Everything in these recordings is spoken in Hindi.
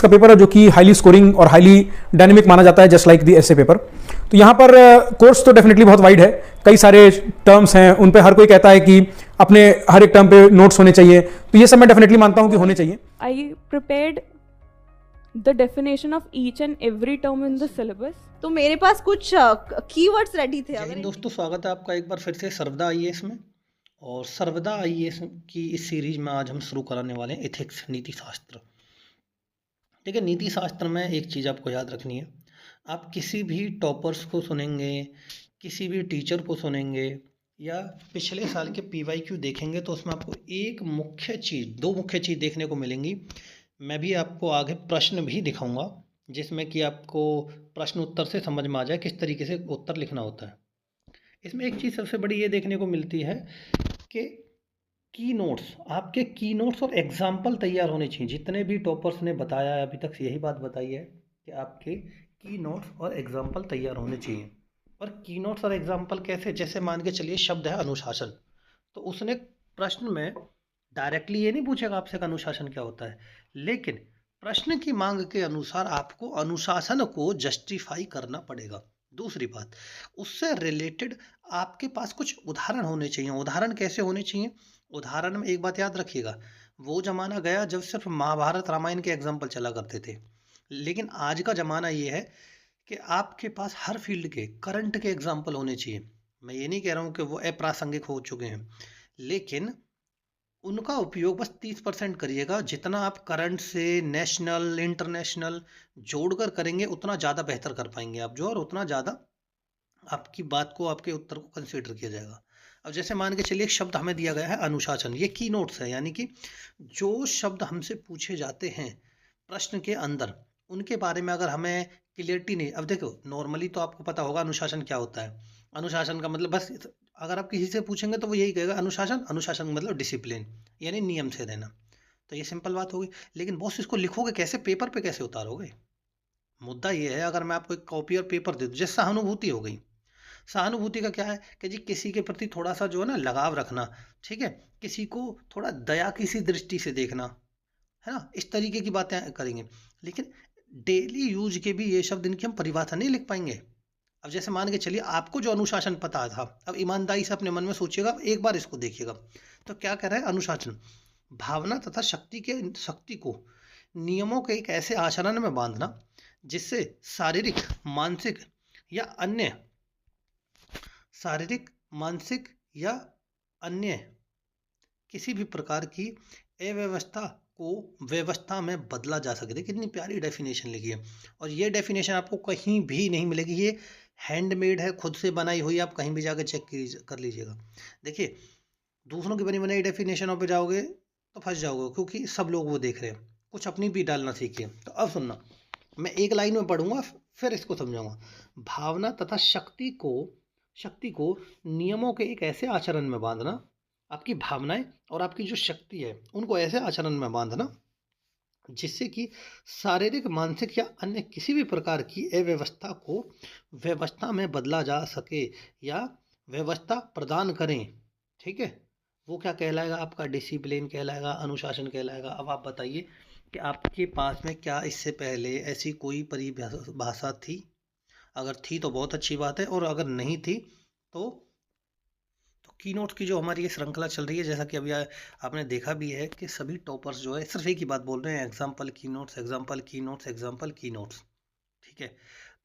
का पेपर है जो कि हाईली स्कोरिंग और हाईली डायनेमिक माना जाता है, just like the SA paper. तो यहाँ पर कोर्स तो डेफिनेटली बहुत वाइड है, कई सारे टर्म्स हैं, उन पे हर कोई कहता है कि अपने हर एक टर्म पे नोट्स होने चाहिए, तो ये सब मैं डेफिनेटली मानता हूँ कि होने चाहिए। आई prepared the definition of each and every term in the syllabus. तो मेरे पास कुछ कीवर्ड्स रेडी थे। जय हिंद दोस्तों, स्वागत है आपका एक बार फिर से सर्वदा आईएएस में। और सर्वदा आईएएस की इस सीरीज में आज हम शुरू कराने वाले हैं एथिक्स, नीति शास्त्र। ठीक है, नीति शास्त्र में एक चीज़ आपको याद रखनी है, आप किसी भी टॉपर्स को सुनेंगे, किसी भी टीचर को सुनेंगे या पिछले साल के पीवाईक्यू देखेंगे तो उसमें आपको एक मुख्य चीज़, दो मुख्य चीज़ देखने को मिलेंगी। मैं भी आपको आगे प्रश्न भी दिखाऊंगा जिसमें कि आपको प्रश्न उत्तर से समझ में आ जाए किस तरीके से उत्तर लिखना होता है। इसमें एक चीज़ सबसे बड़ी ये देखने को मिलती है कि की नोट्स, आपके की नोट्स और एग्जाम्पल तैयार होने चाहिए। जितने भी टॉपर्स ने बताया है अभी तक यही बात बताई है कि आपके की नोट्स और एग्जाम्पल तैयार होने चाहिए। और की नोट्स और एग्जाम्पल कैसे, जैसे मान के चलिए शब्द है अनुशासन, तो उसने प्रश्न में डायरेक्टली ये नहीं पूछेगा आपसे कि अनुशासन क्या होता है, लेकिन प्रश्न की मांग के अनुसार आपको अनुशासन को जस्टिफाई करना पड़ेगा। दूसरी बात, उससे रिलेटेड आपके पास कुछ उदाहरण होने चाहिए। उदाहरण कैसे होने चाहिए? उदाहरण में एक बात याद रखिएगा, वो जमाना गया जब सिर्फ महाभारत रामायण के एग्जाम्पल चला करते थे, लेकिन आज का जमाना ये है कि आपके पास हर फील्ड के करंट के एग्जाम्पल होने चाहिए। मैं ये नहीं कह रहा हूँ कि वो अप्रासंगिक हो चुके हैं, लेकिन उनका उपयोग बस 30% करिएगा। जितना आप करंट से नेशनल इंटरनेशनल जोड़कर करेंगे उतना ज़्यादा बेहतर कर पाएंगे आप जो, और उतना ज़्यादा आपकी बात को, आपके उत्तर को कंसीडर किया जाएगा। अब जैसे मान के चलिए एक शब्द हमें दिया गया है अनुशासन, ये की नोट्स है, यानी कि जो शब्द हमसे पूछे जाते हैं प्रश्न के अंदर उनके बारे में अगर हमें क्लियरिटी नहीं। अब देखो, नॉर्मली तो आपको पता होगा अनुशासन क्या होता है। अनुशासन का मतलब बस, अगर आप किसी से पूछेंगे तो वो यही कहेगा अनुशासन, अनुशासन का मतलब डिसिप्लिन, यानी नियम से रहना। तो ये सिंपल बात होगी, लेकिन बॉस इसको लिखोगे कैसे, पेपर पे कैसे उतारोगे? मुद्दा ये है, अगर मैं आपको एक कॉपी और पेपर दे दूँ, जैसे सहानुभूति हो गई। सहानुभूति का क्या है कि जी किसी के प्रति थोड़ा सा जो है ना लगाव रखना, ठीक है, किसी को थोड़ा दया की सी दृष्टि से देखना, है ना, इस तरीके की बातें करेंगे। लेकिन डेली यूज के भी ये शब्द, इनकी हम परिभाषा नहीं लिख पाएंगे। अब जैसे मान के चलिए आपको जो अनुशासन पता था, अब ईमानदारी से अपने मन में सोचिएगा, एक बार इसको देखिएगा। तो क्या कह रहा है अनुशासन? भावना तथा शक्ति को नियमों के एक ऐसे आचरण में बांधना जिससे शारीरिक, मानसिक या अन्य किसी भी प्रकार की अव्यवस्था को व्यवस्था में बदला जा सके। देखिए कितनी प्यारी डेफिनेशन लिखी है, और ये डेफिनेशन आपको कहीं भी नहीं मिलेगी। ये हैंडमेड है, खुद से बनाई हुई, आप कहीं भी जाकर चेक कर लीजिएगा। देखिए दूसरों की बनी बनाई डेफिनेशनों पे जाओगे तो फंस जाओगे, क्योंकि सब लोग वो देख रहे हैं। कुछ अपनी भी डालना सीखिए। तो अब सुनना, मैं एक लाइन में पढ़ूंगा फिर इसको समझाऊंगा। भावना तथा शक्ति को नियमों के एक ऐसे आचरण में बांधना, आपकी भावनाएं और आपकी जो शक्ति है उनको ऐसे आचरण में बांधना जिससे कि शारीरिक, मानसिक या अन्य किसी भी प्रकार की अव्यवस्था को व्यवस्था में बदला जा सके या व्यवस्था प्रदान करें। ठीक है, वो क्या कहलाएगा? आपका डिसिप्लिन कहलाएगा, अनुशासन कहलाएगा। अब आप बताइए कि आपके पास में क्या इससे पहले ऐसी कोई परिभाषा थी? अगर थी तो बहुत अच्छी बात है, और अगर नहीं थी तो की नोट की जो हमारी ये श्रृंखला चल रही है, जैसा कि अभी आपने देखा भी है कि सभी टॉपर्स जो है सिर्फ एक ही बात बोल रहे हैं, एग्जाम्पल की नोट्स, एग्जाम्पल की नोट्स, एग्जाम्पल की नोट्स। ठीक है,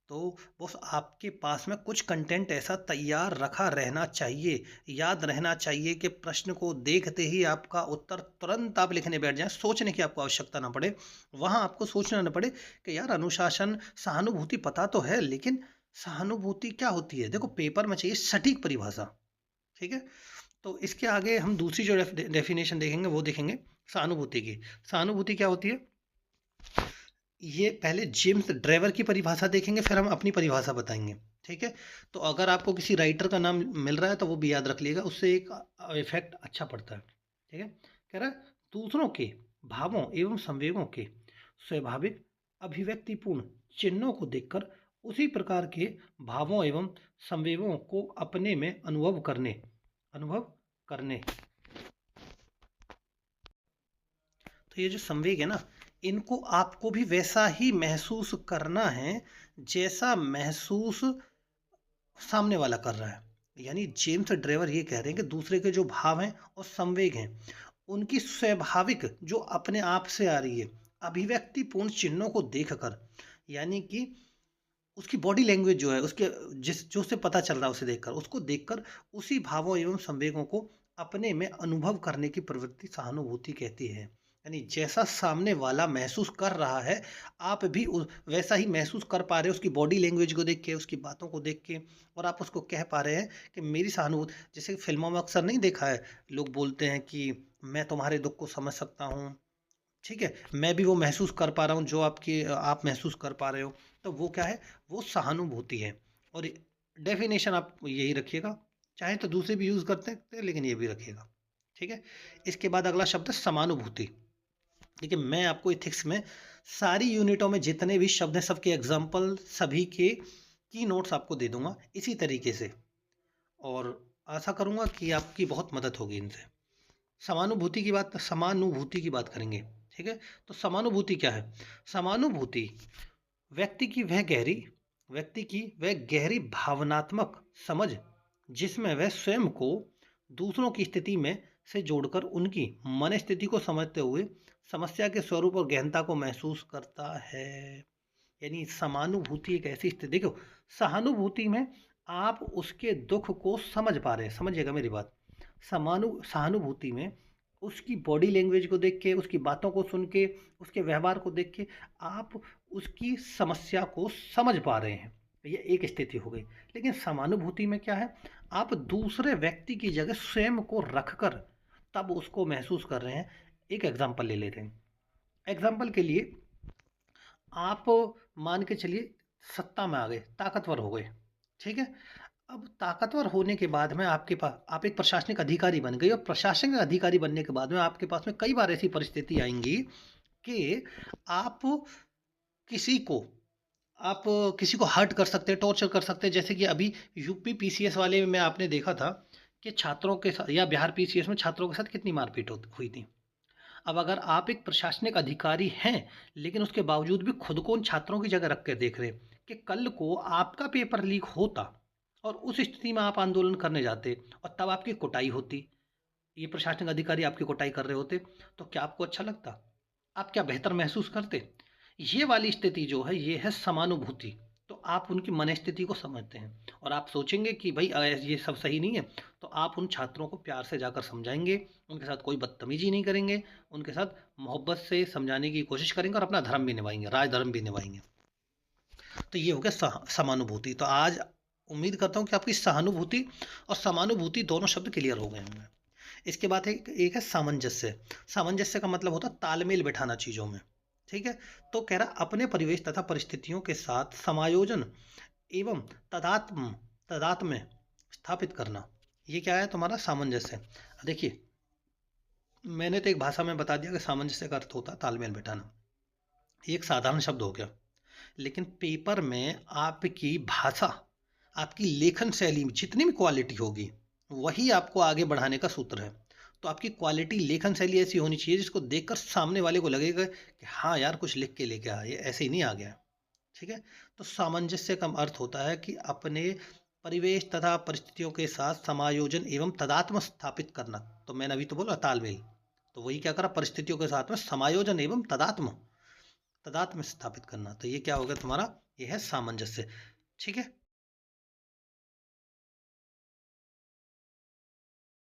तो बस आपके पास में कुछ कंटेंट ऐसा तैयार रखा रहना चाहिए, याद रहना चाहिए कि प्रश्न को देखते ही आपका उत्तर तुरंत आप लिखने बैठ जाएं, सोचने की आपको आवश्यकता ना पड़े। वहाँ आपको सोचना ना पड़े कि यार अनुशासन, सहानुभूति पता तो है, लेकिन सहानुभूति क्या होती है? देखो पेपर में चाहिए सटीक परिभाषा। ठीक है, तो इसके आगे हम दूसरी जो डेफिनेशन देखेंगे वो देखेंगे सहानुभूति की। सहानुभूति क्या होती है? ये पहले जेम्स ड्रेवर की परिभाषा देखेंगे, फिर हम अपनी परिभाषा बताएंगे। ठीक है, तो अगर आपको किसी राइटर का नाम मिल रहा है तो वो भी याद रख लीजिएगा, उससे एक इफेक्ट अच्छा पड़ता है। ठीक है, कह रहा है दूसरों के भावों एवं संवेगों के स्वाभाविक अभिव्यक्तिपूर्ण चिन्हों को देखकर उसी प्रकार के भावों एवं संवेगों को अपने में अनुभव करने। तो ये जो संवेग है ना, इनको आपको भी वैसा ही महसूस करना है जैसा महसूस सामने वाला कर रहा है। यानी जेम्स ड्रेवर ये कह रहे हैं कि दूसरे के जो भाव हैं और संवेग हैं उनकी स्वाभाविक जो अपने आप से आ रही है अभिव्यक्तिपूर्ण चिन्हों को देखकर, यानी कि उसकी बॉडी लैंग्वेज जो है उसके जो उसे पता चल रहा है उसे देखकर, उसको देखकर उसी भावों एवं संवेगों को अपने में अनुभव करने की प्रवृत्ति सहानुभूति कहती है। यानी जैसा सामने वाला महसूस कर रहा है आप भी वैसा ही महसूस कर पा रहे हो उसकी बॉडी लैंग्वेज को देख के, उसकी बातों को देख के, और आप उसको कह पा रहे हैं कि मेरी सहानुभूति। जैसे फिल्मों में अक्सर नहीं देखा है, लोग बोलते हैं कि मैं तुम्हारे दुख को समझ सकता हूँ, ठीक है, मैं भी वो महसूस कर पा रहा हूँ जो आप महसूस कर पा रहे हो। तो वो क्या है, वो सहानुभूति है। और डेफिनेशन आप यही रखिएगा, चाहे तो दूसरे भी यूज़ करते हैं लेकिन ये भी रखिएगा, ठीक है। इसके बाद अगला शब्द है समानुभूति। देखिए मैं आपको इथिक्स में सारी यूनिटों में जितने भी शब्द हैं सबके एग्जाम्पल, सभी के की नोट्स आपको दे दूंगा इसी तरीके से, और आशा करूंगा कि आपकी बहुत मदद होगी इनसे। समानुभूति की बात करेंगे, ठीक है। तो समानुभूति क्या है? समानुभूति व्यक्ति की वह गहरी भावनात्मक समझ जिसमें वह स्वयं को दूसरों की स्थिति में से जोड़कर उनकी मन स्थिति को समझते हुए समस्या के स्वरूप और गहनता को महसूस करता है। यानी समानुभूति एक ऐसी स्थिति, देखो सहानुभूति में आप उसके दुख को समझ पा रहे हैं, समझिएगा मेरी बात। सहानुभूति में उसकी बॉडी लैंग्वेज को देख के, उसकी बातों को सुन के, उसके व्यवहार को देख के आप उसकी समस्या को समझ पा रहे हैं, ये एक स्थिति हो गई। लेकिन समानुभूति में क्या है, आप दूसरे व्यक्ति की जगह स्वयं को रखकर तब उसको महसूस कर रहे हैं। एक एग्जांपल ले लेते हैं। एग्जांपल के लिए आप मान के चलिए सत्ता में आ गए, ताकतवर हो गए, ठीक है। अब ताकतवर होने के बाद में आपके पास आप एक प्रशासनिक अधिकारी बन गए, और प्रशासनिक अधिकारी बनने के बाद में आपके पास में कई बार ऐसी परिस्थिति आएंगी कि आप किसी को हर्ट कर सकते हैं, टॉर्चर कर सकते हैं। जैसे कि अभी यूपी पीसीएस वाले में आपने देखा था कि छात्रों के साथ, या बिहार पीसीएस में छात्रों के साथ कितनी मारपीट हुई थी। अब अगर आप एक प्रशासनिक अधिकारी हैं लेकिन उसके बावजूद भी खुद को उन छात्रों की जगह रख कर देख रहे कि कल को आपका पेपर लीक होता और उस स्थिति में आप आंदोलन करने जाते और तब आपकी कुटाई होती, ये प्रशासनिक अधिकारी आपकी कुटाई कर रहे होते, तो क्या आपको अच्छा लगता? आप क्या बेहतर महसूस करते? ये वाली स्थिति जो है ये है समानुभूति। तो आप उनकी मन स्थिति को समझते हैं और आप सोचेंगे कि भाई ये सब सही नहीं है, तो आप उन छात्रों को प्यार से जाकर समझाएंगे, उनके साथ कोई बदतमीजी नहीं करेंगे, उनके साथ मोहब्बत से समझाने की कोशिश करेंगे और अपना धर्म भी निभाएंगे, राजधर्म भी निभाएंगे। तो ये हो गया समानुभूति। तो आज उम्मीद करता हूँ कि आपकी सहानुभूति और समानुभूति दोनों शब्द क्लियर हो गए होंगे। इसके बाद एक है सामंजस्य। सामंजस्य का मतलब होता है तालमेल बैठाना चीज़ों में, ठीक है। तो कह रहा अपने परिवेश तथा परिस्थितियों के साथ समायोजन एवं तदात्म्य स्थापित करना, ये क्या है तुम्हारा सामंजस्य। देखिए मैंने तो एक भाषा में बता दिया कि सामंजस्य का अर्थ होता है तालमेल बैठाना, ये एक साधारण शब्द हो गया, लेकिन पेपर में आपकी भाषा, आपकी लेखन शैली में जितनी भी क्वालिटी होगी वही आपको आगे बढ़ाने का सूत्र है। तो आपकी क्वालिटी, लेखन शैली ऐसी होनी चाहिए जिसको देखकर सामने वाले को लगेगा कि हाँ यार कुछ लिख के लेके आया, ये ऐसे ही नहीं आ गया, ठीक है। तो सामंजस्य का अर्थ होता है कि अपने परिवेश तथा परिस्थितियों के साथ समायोजन एवं तदात्म स्थापित करना। तो मैंने अभी तो बोला तालमेल, तो वही क्या करा, परिस्थितियों के साथ में समायोजन एवं तदात्म स्थापित करना। तो ये क्या हो गया तुम्हारा, ये है सामंजस्य, ठीक है।